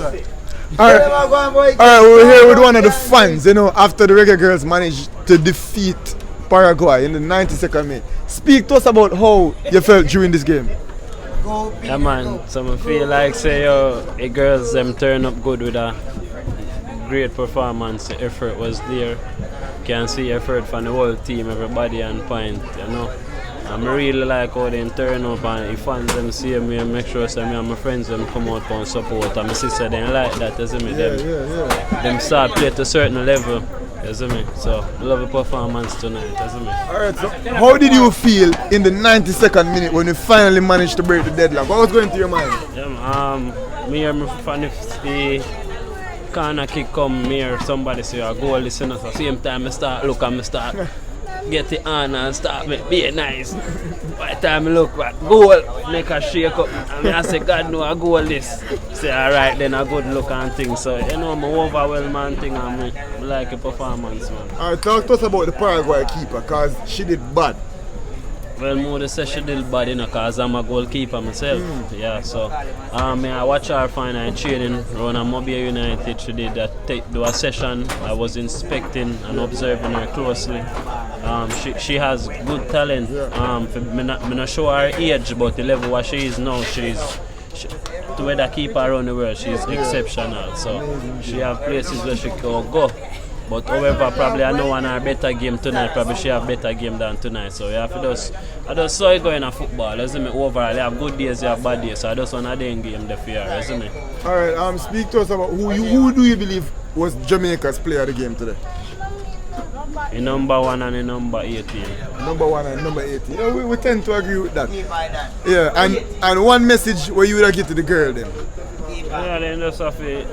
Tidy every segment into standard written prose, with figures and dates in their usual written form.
Alright, we're here with one of the fans, after the Reggae Girls managed to defeat Paraguay in the 92nd minute. Speak to us about how you felt during this game. Yeah man, so I feel like the girls them turn up good with a great performance. The effort was there. Can see effort from the whole team, everybody on point, I really like how they turn up, and if fans them see me and make sure me and my friends them come out and support, and my sister they like that, them start play to a certain level, so love the performance tonight, Alright, so how did you feel in the 92nd minute when you finally managed to break the deadlock? What was going through your mind? Me and my fan if the corner kick come here, somebody say a goal, listen at the same time I start look and I start get it on and start be nice. By the time I look at goal, make a shake up. And I say, God no, I goal this. Say, alright, then a good look and thing. So, I'm overwhelmed and thing, and I like a performance, man. Alright, talk to us about the Paraguay keeper, because she did bad. Well, more say she did bad, because I'm a goalkeeper myself. Yeah, so I watch her final training around Mobile United. She did do a session. I was inspecting and observing her closely. She has good talent. I'm not sure her age, but the level where she is now, to where the keeper around the world, she's exceptional. So she have places where she can go. But however, probably I know on her better game tonight, probably she have better game than tonight. So you have to I just saw it going in football, overall. You have good days, you have bad days. So I just want to game the fear, Alright, speak to us about who do you believe was Jamaica's player of the game today? In number 1 and in number 18. Number 1 and number 18. Yeah, we tend to agree with that. Yeah, and one message where you would give to the girl then? Yeah, then just have to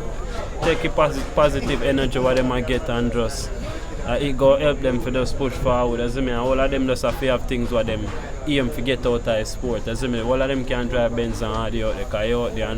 take a positive energy what they might get and just it go help them for just push forward. All of them just have things what them aim to get out of the sport. All of them can drive Benz and hardy out there,